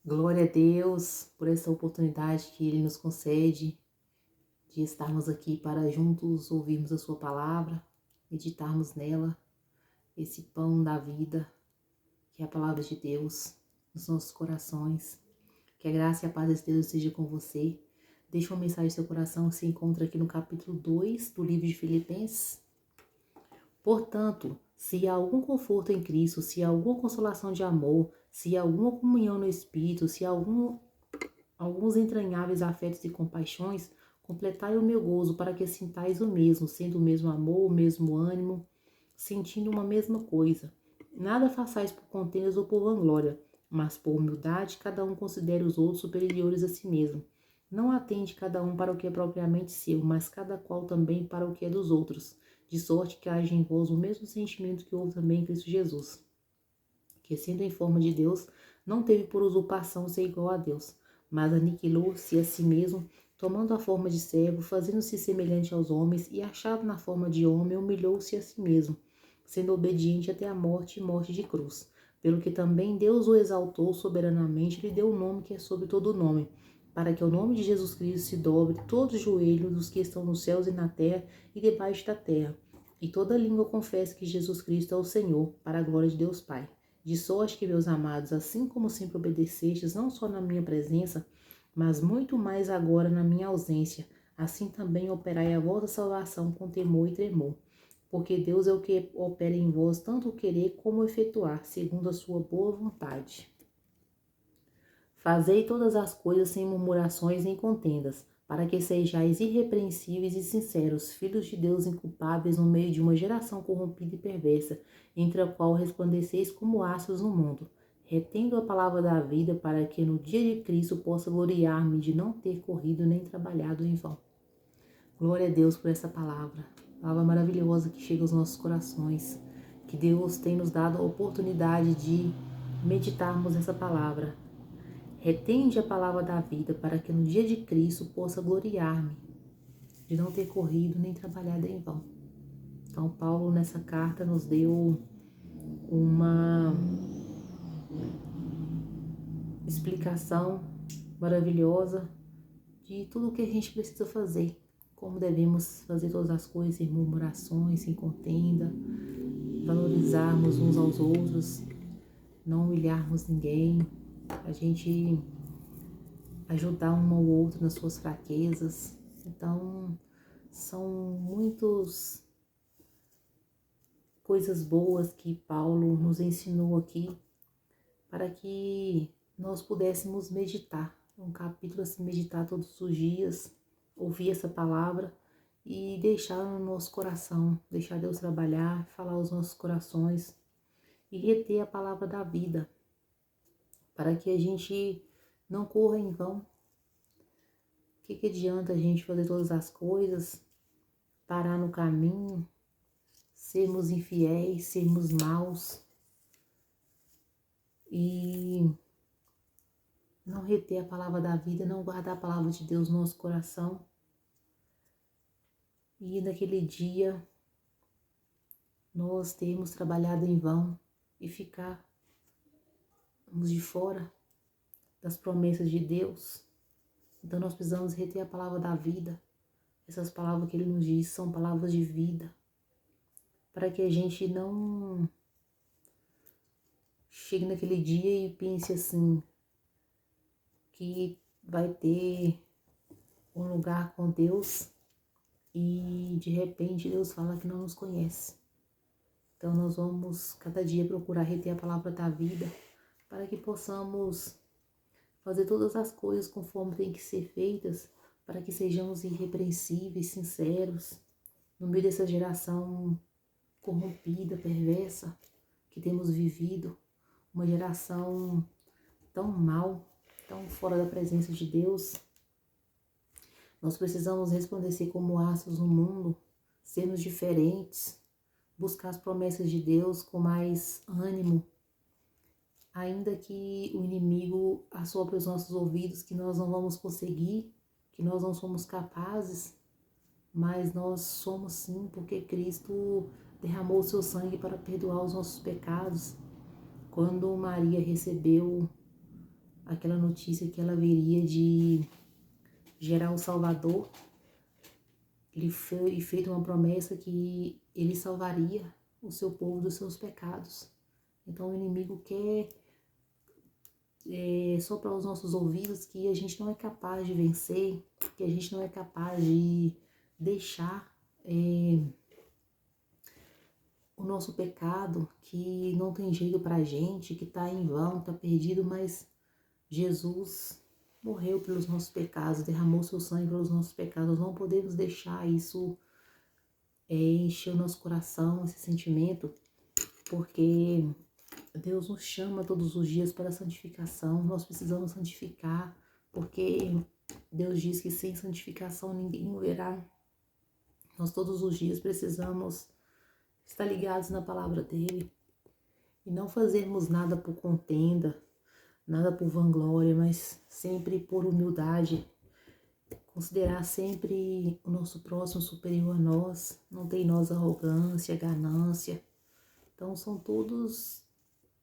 Glória a Deus por essa oportunidade que Ele nos concede de estarmos aqui para juntos ouvirmos a Sua palavra, meditarmos nela, esse pão da vida, que é a palavra de Deus, nos nossos corações. Que a graça e a paz de Deus esteja com você. Deixa uma mensagem no seu coração que se encontra aqui no capítulo 2 do livro de Filipenses. Portanto, se há algum conforto em Cristo, se há alguma consolação de amor, se há alguma comunhão no Espírito, se há alguns entranháveis afetos e compaixões, completai o meu gozo para que sintais o mesmo, sendo o mesmo amor, o mesmo ânimo, sentindo uma mesma coisa. Nada façais por contendas ou por vanglória, mas por humildade cada um considere os outros superiores a si mesmo. Não atende cada um para o que é propriamente seu, mas cada qual também para o que é dos outros, de sorte que haja em vós o mesmo sentimento que houve também em Cristo Jesus, que sendo em forma de Deus, não teve por usurpação ser igual a Deus, mas aniquilou-se a si mesmo, tomando a forma de servo, fazendo-se semelhante aos homens, e achado na forma de homem, humilhou-se a si mesmo, sendo obediente até a morte e morte de cruz. Pelo que também Deus o exaltou soberanamente, e lhe deu o nome que é sobre todo o nome, para que o nome de Jesus Cristo se dobre todo o joelho dos que estão nos céus e na terra e debaixo da terra, e toda língua confesse que Jesus Cristo é o Senhor, para a glória de Deus Pai. De sorte que, meus amados, assim como sempre obedecestes, não só na minha presença, mas muito mais agora na minha ausência, assim também operai a vossa salvação com temor e tremor. Porque Deus é o que opera em vós tanto o querer como o efetuar, segundo a sua boa vontade. Fazei todas as coisas sem murmurações nem contendas, para que sejais irrepreensíveis e sinceros, filhos de Deus inculpáveis no meio de uma geração corrompida e perversa, entre a qual resplandeceis como astros no mundo, retendo a palavra da vida, para que no dia de Cristo possa gloriar-me de não ter corrido nem trabalhado em vão. Glória a Deus por essa palavra maravilhosa que chega aos nossos corações, que Deus tem nos dado a oportunidade de meditarmos essa palavra. Retende a palavra da vida, para que no dia de Cristo possa gloriar-me de não ter corrido nem trabalhado em vão. Então, Paulo, nessa carta, nos deu uma explicação maravilhosa de tudo o que a gente precisa fazer, como devemos fazer todas as coisas sem murmurações, sem contenda, valorizarmos uns aos outros, não humilharmos ninguém, a gente ajudar um ao outro nas suas fraquezas. Então, são muitas coisas boas que Paulo nos ensinou aqui para que nós pudéssemos meditar. Um capítulo assim, meditar todos os dias, ouvir essa palavra e deixar no nosso coração, deixar Deus trabalhar, falar aos nossos corações e reter a palavra da vida, para que a gente não corra em vão. O que adianta a gente fazer todas as coisas, parar no caminho, sermos infiéis, sermos maus e não reter a palavra da vida, não guardar a palavra de Deus no nosso coração. E naquele dia nós termos trabalhado em vão e ficarmos de fora das promessas de Deus. Então nós precisamos reter a palavra da vida. Essas palavras que Ele nos diz são palavras de vida, para que a gente não chegue naquele dia e pense assim, que vai ter um lugar com Deus e de repente Deus fala que não nos conhece. Então nós vamos cada dia procurar reter a palavra da vida, para que possamos fazer todas as coisas conforme tem que ser feitas, para que sejamos irrepreensíveis, sinceros, no meio dessa geração corrompida, perversa, que temos vivido, uma geração tão mal, tão fora da presença de Deus. Nós precisamos resplandecer como astros no mundo, sermos diferentes, buscar as promessas de Deus com mais ânimo, ainda que o inimigo assopre os nossos ouvidos, que nós não vamos conseguir, que nós não somos capazes, mas nós somos sim, porque Cristo derramou o seu sangue para perdoar os nossos pecados. Quando Maria recebeu aquela notícia que ela haveria de gerar um Salvador, ele foi feito uma promessa que ele salvaria o seu povo dos seus pecados. Então o inimigo quer soprar os nossos ouvidos que a gente não é capaz de vencer, que a gente não é capaz de deixar o nosso pecado, que não tem jeito pra gente, que tá em vão, tá perdido, mas Jesus morreu pelos nossos pecados, derramou seu sangue pelos nossos pecados. Nós não podemos deixar isso encher o nosso coração, esse sentimento, porque Deus nos chama todos os dias para a santificação. Nós precisamos santificar, porque Deus diz que sem santificação ninguém o verá. Nós todos os dias precisamos estar ligados na palavra dele e não fazermos nada por contenda, nada por vanglória, mas sempre por humildade. Considerar sempre o nosso próximo superior a nós, não ter em nós arrogância, ganância. Então são todos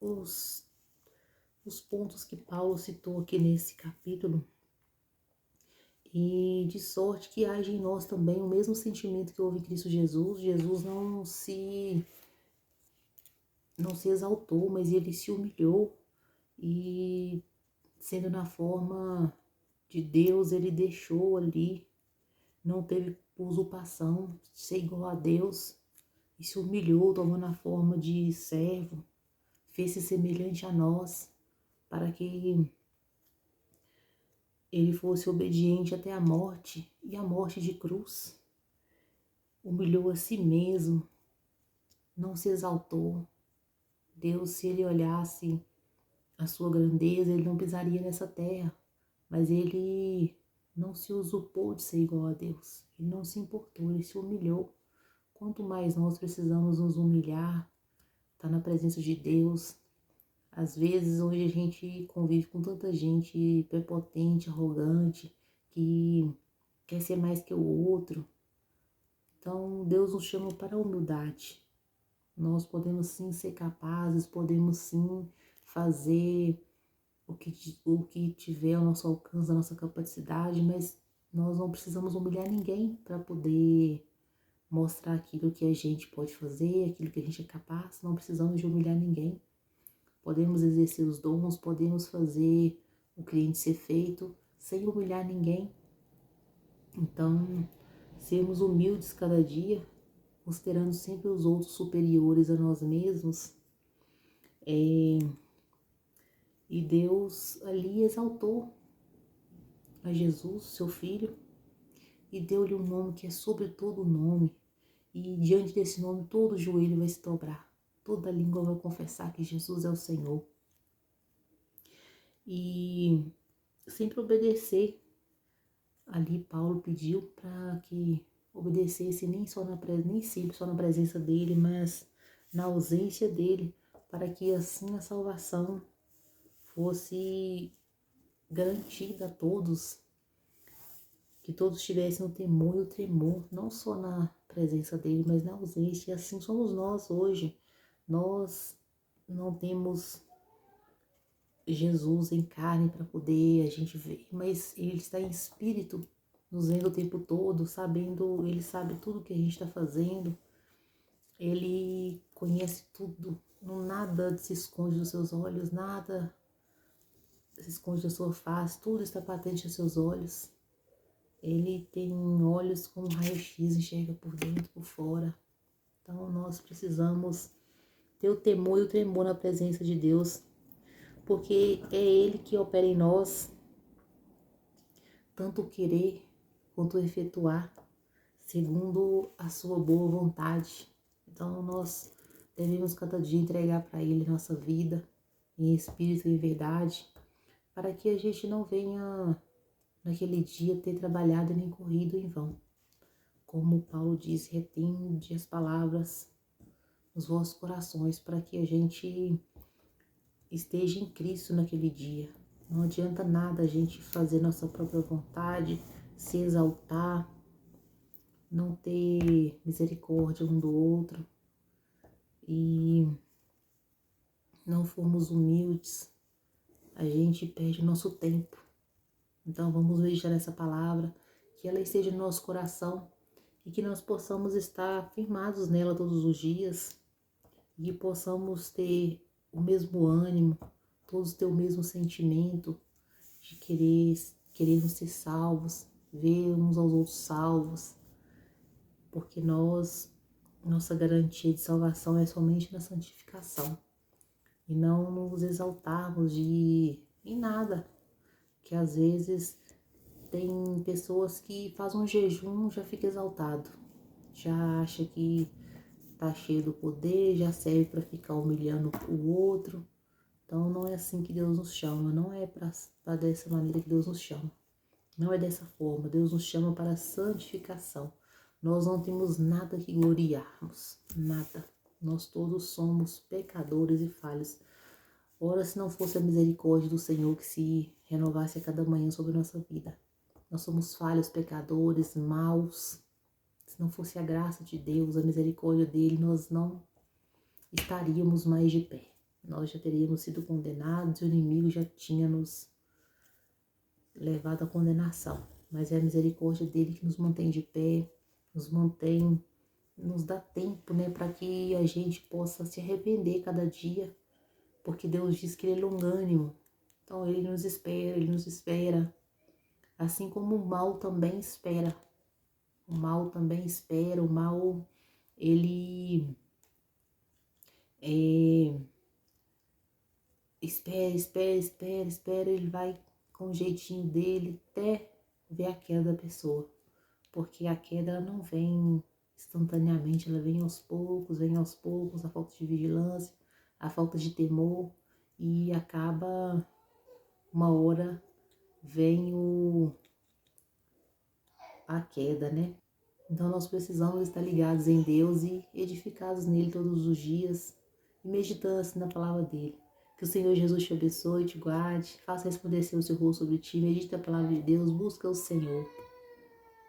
os pontos que Paulo citou aqui nesse capítulo. E de sorte que haja em nós também o mesmo sentimento que houve em Cristo Jesus. Jesus não se exaltou, mas ele se humilhou e, sendo na forma de Deus, ele deixou ali, não teve usurpação, ser igual a Deus, e se humilhou, tomando a forma de servo, fez-se semelhante a nós, para que ele fosse obediente até a morte, e a morte de cruz. Humilhou a si mesmo, não se exaltou. Deus, se ele olhasse a sua grandeza, ele não pisaria nessa terra, mas ele não se usurpou de ser igual a Deus, ele não se importou, ele se humilhou. Quanto mais nós precisamos nos humilhar, estar na presença de Deus. Às vezes hoje a gente convive com tanta gente prepotente, arrogante, que quer ser mais que o outro. Então Deus nos chama para a humildade. Nós podemos sim ser capazes, podemos sim fazer o que tiver ao nosso alcance, a nossa capacidade, mas nós não precisamos humilhar ninguém para poder mostrar aquilo que a gente pode fazer, aquilo que a gente é capaz. Não precisamos de humilhar ninguém. Podemos exercer os dons, podemos fazer o que tem de ser feito sem humilhar ninguém. Então, sermos humildes cada dia, considerando sempre os outros superiores a nós mesmos. E Deus ali exaltou a Jesus, seu Filho, e deu-lhe um nome que é sobre todo nome. E diante desse nome todo joelho vai se dobrar, toda língua vai confessar que Jesus é o Senhor. E sempre obedecer. Ali Paulo pediu para que obedecesse nem sempre só na presença dele, mas na ausência dele, para que assim a salvação fosse garantida a todos, que todos tivessem o temor e o tremor, não só na presença dele, mas na ausência. E assim somos nós hoje. Nós não temos Jesus em carne para poder a gente ver, mas ele está em espírito, nos vendo o tempo todo, sabendo, ele sabe tudo que a gente está fazendo, ele conhece tudo, nada se esconde dos seus olhos, nada se esconde da sua face, tudo está patente aos seus olhos. Ele tem olhos como raio-x, enxerga por dentro, por fora. Então nós precisamos ter o temor e o tremor na presença de Deus, porque é Ele que opera em nós, tanto o querer quanto o efetuar, segundo a sua boa vontade. Então nós devemos cada dia entregar para Ele nossa vida, em espírito e em verdade, para que a gente não venha naquele dia ter trabalhado nem corrido em vão. Como Paulo diz, retende as palavras nos vossos corações, para que a gente esteja em Cristo naquele dia. Não adianta nada a gente fazer nossa própria vontade, se exaltar, não ter misericórdia um do outro e não formos humildes a gente perde o nosso tempo. Então vamos meditar nessa palavra, que ela esteja no nosso coração e que nós possamos estar firmados nela todos os dias e que possamos ter o mesmo ânimo, todos ter o mesmo sentimento de querermos ser salvos, ver uns aos outros salvos, porque nossa garantia de salvação é somente na santificação e não nos exaltarmos em nada, que às vezes tem pessoas que fazem um jejum, já fica exaltado, já acha que tá cheio do poder, já serve para ficar humilhando o outro. Então não é assim que Deus nos chama, não é para dessa maneira que Deus nos chama. Não é dessa forma, Deus nos chama para a santificação. Nós não temos nada que gloriarmos, nada. Nós todos somos pecadores e falhos. Ora, se não fosse a misericórdia do Senhor que se renovasse a cada manhã sobre a nossa vida. Nós somos falhos, pecadores, maus. Se não fosse a graça de Deus, a misericórdia dele, nós não estaríamos mais de pé. Nós já teríamos sido condenados e o inimigo já tinha nos levado à condenação. Mas é a misericórdia dele que nos mantém de pé, nos dá tempo, né, para que a gente possa se arrepender cada dia, porque Deus diz que ele é longânimo. Então ele nos espera, assim como o mal também espera. O mal também espera, o mal, ele espera, ele vai com o jeitinho dele até ver a queda da pessoa. Porque a queda ela não vem instantaneamente, ela vem aos poucos, a falta de vigilância, a falta de temor, e acaba uma hora vem a queda, né? Então nós precisamos estar ligados em Deus e edificados nele todos os dias e meditando assim na palavra dele. Que o Senhor Jesus te abençoe, te guarde, faça resplandecer o seu rosto sobre ti, medite a palavra de Deus, busca o Senhor.